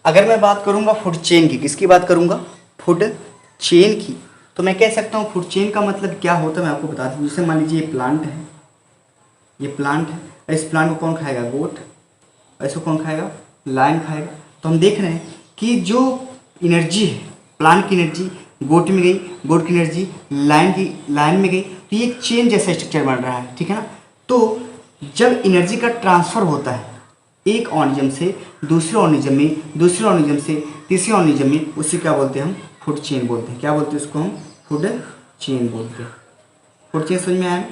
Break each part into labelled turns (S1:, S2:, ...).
S1: अगर मैं बात करूँगा फूड चेन की, किसकी बात करूँगा? फूड चेन की। तो मैं कह सकता हूँ फूड चेन का मतलब क्या होता है मैं आपको बता दूँ। जैसे मान लीजिए ये प्लांट है, ये प्लांट है, और इस प्लांट को कौन खाएगा? गोट। और इसको कौन खाएगा? लायन खाएगा। तो हम देख रहे हैं कि जो एनर्जी है, प्लांट की एनर्जी गोट में गई, गोट की एनर्जी लायन में गई, तो ये एक चेन जैसा स्ट्रक्चर बन रहा है, ठीक है ना। तो जब एनर्जी का ट्रांसफ़र होता है एक ऑर्गेनिज्म से दूसरे ऑर्गेनिज्म में, दूसरे ऑर्गेनिज्म से तीसरे ऑर्गेनिज्म में, उसे क्या बोलते हैं? हम फूड चेन बोलते हैं। क्या बोलते हैं उसको? हम फूड चेन बोलते हैं। फूड चेन समझ में आया?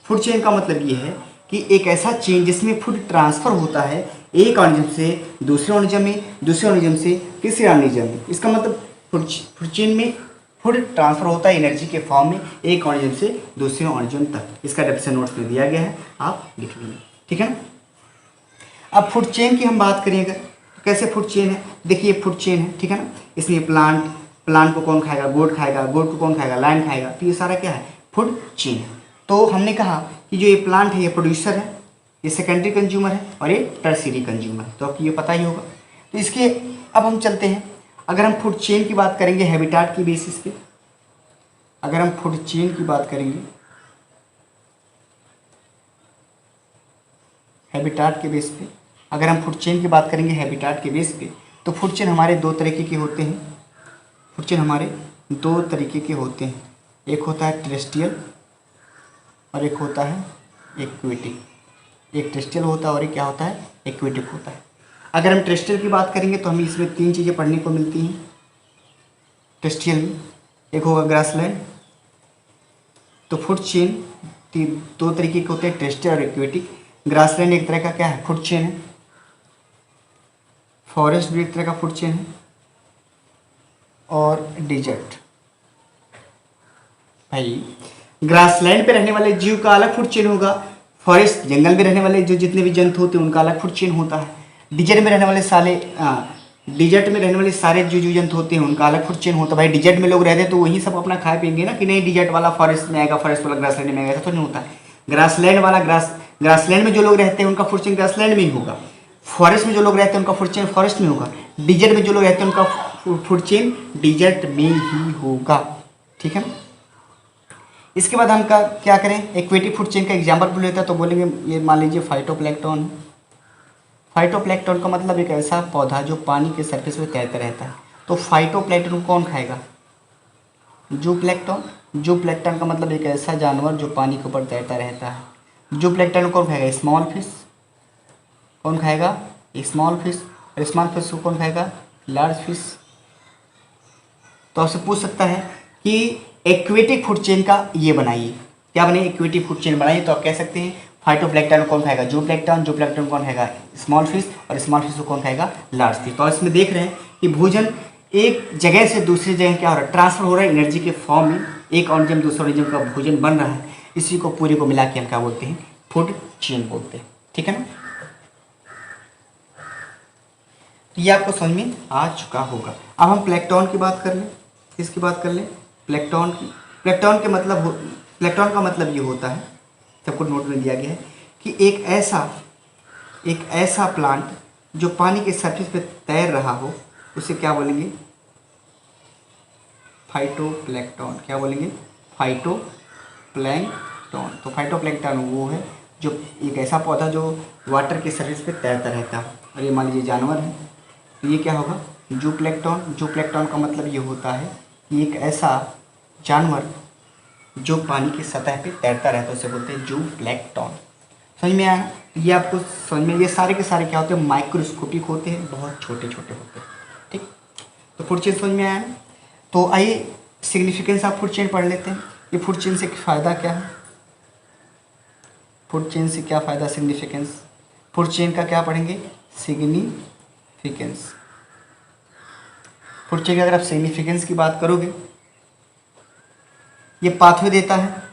S1: फूड चेन का मतलब ये है कि एक ऐसा चेन जिसमें फूड ट्रांसफ़र होता है एक ऑर्गेनिज्म से दूसरे ऑर्गेनिज्म में, दूसरे ऑर्गेनिज्म से तीसरे ऑर्गेनिज्म में। इसका मतलब फूड चेन में फूड ट्रांसफ़र होता है एनर्जी के फॉर्म में एक ऑर्गेनिज्म से दूसरे ऑर्गेनिज्म तक। इसका डेफिनेशन नोट्स में दिया गया है, आप लिख लीजिए, ठीक है ना। अब फूड चेन की हम बात करेंगे तो कैसे फूड चेन है? देखिए फूड चेन है, ठीक है ना। इसमें प्लांट को कौन खाएगा? गोट खाएगा। गोट को कौन खाएगा? लायन खाएगा। तो ये सारा क्या है? फूड चेन है। तो हमने कहा कि जो ये प्लांट है ये प्रोड्यूसर है, ये सेकेंडरी कंज्यूमर है, और ये टर्शियरी कंज्यूमर है। तो आपको ये पता ही होगा। तो इसके अब हम चलते हैं, अगर हम फूड चेन की बात करेंगे हैबिटाट की बेसिस पे, अगर हम फूड चेन की बात करेंगे हैबिटाट के बेस पे, अगर हम फूड चेन की बात करेंगे हैबिटाट के बेस पे, तो फूड चेन हमारे दो तरीके के होते हैं। फूड चेन हमारे दो तरीके के होते हैं, एक होता है टेरेस्ट्रियल और एक होता है एक्वेटिक। एक टेरेस्ट्रियल होता है और एक क्या होता है? एक्वेटिक होता है। अगर हम टेरेस्ट्रियल की बात करेंगे तो हमें इसमें तीन चीज़ें पढ़ने को मिलती हैं टेरेस्ट्रियल में। एक होगा ग्रासलैंड। तो फूड चेन दो तरीके के होते हैं, टेरेस्ट्रियल और एक्वेटिक। ग्रासलैंड एक तरह का क्या है? फूड चेन है। फॉरेस्ट भी एक तरह का फूड चेन है। और डिजर्ट, भाई ग्रासलैंड पे रहने वाले जीव का अलग फूड चेन होगा, फॉरेस्ट जंगल में रहने वाले जो जितने भी जंतु होते हैं उनका अलग फूड चेन होता है। डिजर्ट में रहने वाले सारे जो जीव जंतु होते हैं उनका अलग फूड चेन होता है। भाई डिजर्ट में लोग रहते हैं तो वही सब अपना खाए पिएंगे ना, कि नहीं डिजर्ट वाला फॉरेस्ट में आएगा, फॉरेस्ट वाला ग्रासलैंड में आएगा, ऐसा तो नहीं होता है। ग्रासलैंड में जो लोग रहते हैं उनका फूड चेन ग्रासलैंड में ही होगा। फॉरेस्ट में जो लोग रहते हैं उनका फूड चेन फॉरेस्ट में होगा। डिजर्ट में जो लोग रहते हैं उनका फूड चेन डिजर्ट में ही होगा, ठीक है। इसके बाद हम क्या करें? एक्वेटिक फूड चेन का एग्जाम्पल बोल लेता है तो बोलेंगे ये मान लीजिए फाइटोप्लैंक्टन। फाइटोप्लैंक्टन का मतलब एक ऐसा पौधा जो पानी के सरफेस पे तैरता रहता है। तो फाइटोप्लैंक्टन को कौन खाएगा? जूप्लैंक्टन। जूप्लैंक्टन का मतलब एक ऐसा जानवर जो पानी के ऊपर तैरता रहता है। जूप्लैंक्टन को कौन खाएगा? Small fish. कौन खाएगा? Small fish. और स्मॉल फिश को कौन खाएगा? Large fish. तो आपसे पूछ सकता है कि एक्वेटिक फूड चेन का ये बनाइए, क्या बनाइए? एक्वेटिक फूड चेन बनाइए। तो आप कह सकते हैं फाइटोप्लैंक्टन कौन खाएगा? जूप्लैंक्टन। जूप्लैंक्टन कौन खाएगा? Small fish. और स्मॉल फिश को कौन खाएगा? Large fish. तो इसमें देख रहे हैं कि भोजन एक जगह से दूसरी जगह क्या हो रहा है? ट्रांसफर हो रहा है एनर्जी के फॉर्म में। एक ऑर्गेनिज्म दूसरे ऑर्गेनिज्म का भोजन बन रहा है। इसी को पूरे को मिला के हम क्या बोलते हैं? फूड चेन बोलते हैं, ठीक है ना। ये आपको समझ में आ चुका होगा। अब हम प्लैंक्टन की बात कर लें। किसकी बात कर लें? प्लैंक्टन की। प्लैंक्टन का मतलब ये होता है, सबको नोट में दिया गया है कि एक ऐसा प्लांट जो पानी के सरफेस पे तैर रहा हो उसे क्या बोलेंगे? फाइटोप्लैंक्टन। क्या बोलेंगे? फाइटोप्लैंक्टन। तो फाइटोप्लैंक्टन वो है जो एक ऐसा पौधा जो वाटर के सरफेस पे तैरता रहता है। और ये मान लीजिए जानवर है, तो ये क्या होगा? जूप्लैंक्टन। जूप्लैंक्टन का मतलब ये होता है कि एक ऐसा जानवर जो पानी की सतह पे तैरता रहता है उसे बोलते हैं जूप्लैंक्टन। समझ में आया? ये आपको समझ में, ये सारे के सारे क्या होते हैं? माइक्रोस्कोपिक होते हैं, बहुत छोटे छोटे होते हैं, ठीक। तो फूड चेन समझ में आया ना। तो आइए सिग्निफिकेंस ऑफ फूड चेन पढ़ लेते हैं। ये फूड चेन से फ़ायदा क्या है? फूड चेन से क्या फ़ायदा? सिग्निफिकेंस। फूड चेन का क्या पढ़ेंगे? सिग्निफिकेंस। फूड चेन की अगर आप सिग्निफिकेंस की बात करोगे, ये पाथवे देता है,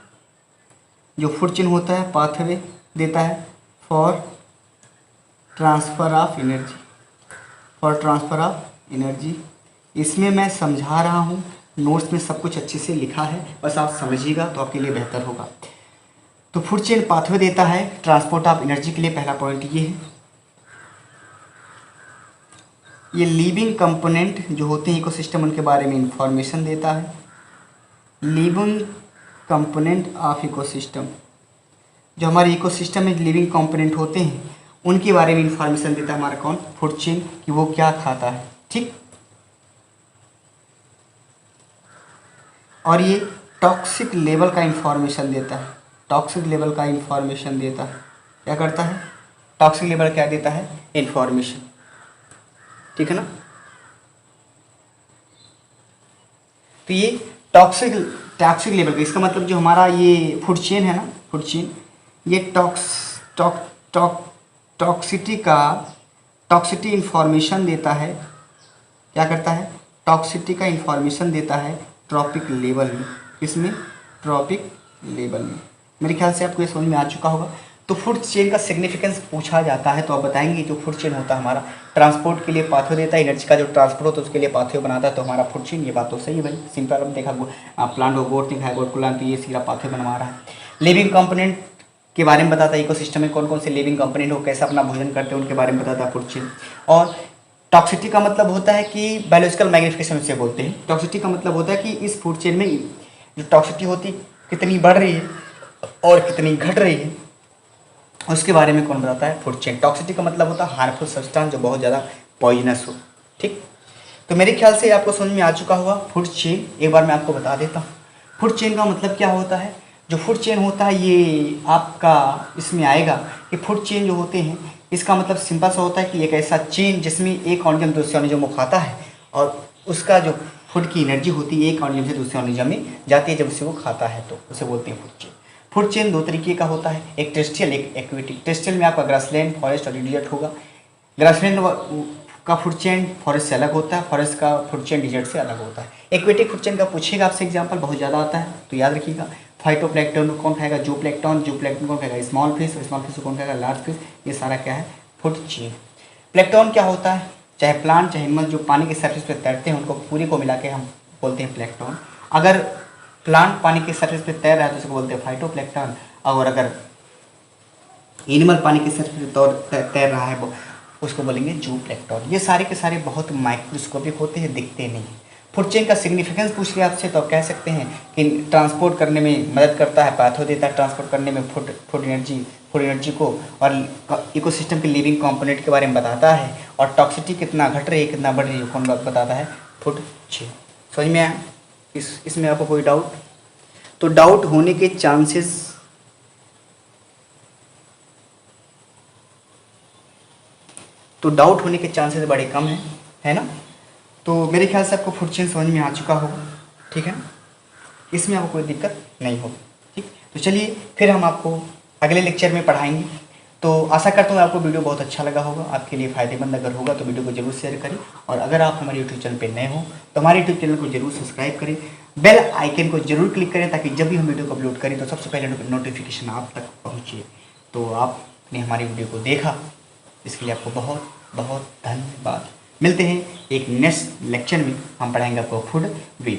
S1: जो फूड चेन होता है पाथवे देता है फॉर ट्रांसफ़र ऑफ एनर्जी। इसमें मैं समझा रहा हूँ, नोट्स में सब कुछ अच्छे से लिखा है, बस आप समझिएगा तो आपके लिए बेहतर होगा। तो फूड चेन पाथवे देता है ट्रांसपोर्ट ऑफ एनर्जी के लिए, पहला पॉइंट ये है। ये लिविंग कंपोनेंट जो होते हैं इकोसिस्टम, उनके बारे में इंफॉर्मेशन देता है। लिविंग कंपोनेंट ऑफ इकोसिस्टम, जो हमारे इकोसिस्टम में लिविंग कंपोनेंट होते हैं उनके बारे में इंफॉर्मेशन देता है हमारा कौन, फूड चेन, कि वो क्या खाता है। ठीक, और ये टॉक्सिक लेवल का इंफॉर्मेशन देता है। टॉक्सिक लेवल का इंफॉर्मेशन देता है, क्या करता है, टॉक्सिक लेवल क्या देता है, इंफॉर्मेशन। ठीक है ना। तो ये टॉक्सिक लेवल का, इसका मतलब जो हमारा ये फूड चेन है ना, फूड चेन, ये टॉक्सिटी इंफॉर्मेशन देता है। क्या करता है, टॉक्सिटी का इंफॉर्मेशन देता है ट्रॉपिक लेवल में। किसमें, ट्रॉपिक लेवल में। मेरे ख्याल से आपको ये समझ में आ चुका होगा। तो फूड चेन का सिग्निफिकेंस पूछा जाता है तो आप बताएंगे जो फूड चेन होता है हमारा ट्रांसपोर्ट के लिए पाथवे देता है, एनर्जी का जो ट्रांसपोर्ट होता है उसके लिए पाथवे बनाता है, तो हमारा फूड चेन। ये बात तो सही है भाई, सिंपल। अब देखा प्लांट और गोट दिखाया, गोट को लान, तो ये सीधा पाथवे बनवा रहा है। लिविंग कंपोनेंट के बारे में बताता है, इकोसिस्टम में कौन कौन से लिविंग कंपोनेंट हो, कैसे अपना भोजन करते हैं, उनके बारे में बताता है फूड चेन। और टॉक्सिटी का मतलब होता है कि बायोलॉजिकल मैग्निफिकेशन से बोलते हैं। टॉक्सिटी का मतलब होता है कि इस फूड चेन में जो टॉक्सिटी होती कितनी बढ़ रही है और कितनी घट रही है, उसके बारे में कौन बताता है, फूड चेन। टॉक्सिटी का मतलब होता है हार्मफुल सब्सटेंस जो बहुत ज़्यादा पॉइजनस हो। ठीक, तो मेरे ख्याल से आपको समझ में आ चुका होगा फूड चेन। एक बार मैं आपको बता देता हूँ फूड चेन का मतलब क्या होता है। जो फूड चेन होता है ये आपका इसमें आएगा कि फूड चेन जो होते हैं इसका मतलब सिंपल सा होता है कि एक ऐसा चेन जिसमें एक ऑर्गेनिज्म दूसरे ऑर्गेनिज्म को खाता है और उसका जो फूड की एनर्जी होती है एक ऑर्गेनिज्म से दूसरे ऑर्गेनिज्म में जाती है, जब उसे वो खाता है तो उसे बोलते हैं फूड चेन। फूड चेन दो तरीके का होता है, एक टेरेस्ट्रियल, एक एक्वेटिक। टेरेस्ट्रियल में आपका ग्रासलैंड, फॉरेस्ट और डिजर्ट होगा। ग्रासलैंड का फूड चेन फॉरेस्ट से अलग होता है, फॉरेस्ट का फूड चेन डिजर्ट से अलग होता है। एक्वेटिक फूड चेन का पूछेगा आपसे एग्जांपल, बहुत ज़्यादा आता है तो याद रखिएगा। फाइटोप्लैंक्टन कौन खाएगा, जूप्लैंक्टन, जूप्लैंक्टन कौन खाएगा, स्मॉल फिश, स्मॉल फिश कौन खाएगा, लार्ज फिश। ये सारा क्या है, फूड चेन। प्लैंक्टन क्या होता है, चाहे प्लांट चाहे एनिमल जो पानी के सरफेस पे तैरते हैं उनको पूरी को मिला के हम बोलते हैं प्लैंक्टन। अगर प्लांट पानी के सरफेस पे तैर रहा है तो उसको बोलते हैं फाइटोप्लैंक्टन, और अगर एनिमल पानी के सरफेस पे तैर रहा है वो उसको बोलेंगे जूप्लैंक्टन। ये सारे के सारे बहुत माइक्रोस्कोपिक होते हैं, दिखते नहीं। फूड चेन का सिग्निफिकेंस पूछ लिया आपसे तो आप कह सकते हैं कि ट्रांसपोर्ट करने में मदद करता है, पाथवे देता है ट्रांसपोर्ट करने में फूड एनर्जी को, और इकोसिस्टम के लिविंग कंपोनेंट के बारे में बताता है, और टॉक्सिटी कितना घट रही है कितना बढ़ रही है कौन बताता है, फूड चेन। समझ में आया? इसमें आपको कोई डाउट? तो डाउट होने के चांसेस बड़े कम हैं, है ना। तो मेरे ख्याल से आपको फूड चेन समझ में आ चुका होगा, ठीक है ना। इसमें आपको कोई दिक्कत नहीं होगी, ठीक। तो चलिए फिर हम आपको अगले लेक्चर में पढ़ाएंगे। तो आशा करता हूँ आपको वीडियो बहुत अच्छा लगा होगा, आपके लिए फ़ायदेमंद अगर होगा तो वीडियो को जरूर शेयर करें, और अगर आप हमारे यूट्यूब चैनल पर नए हो तो हमारे यूट्यूब चैनल को जरूर सब्सक्राइब करें, बेल आइकन को जरूर क्लिक करें ताकि जब भी हम वीडियो को अपलोड करें तो सबसे पहले नोटिफिकेशन आप तक पहुँचे। तो आपने हमारी वीडियो को देखा इसके लिए आपको बहुत बहुत धन्यवाद। मिलते हैं एक नेक्स्ट लेक्चर में, हम पढ़ाएंगे आपको फूड वे।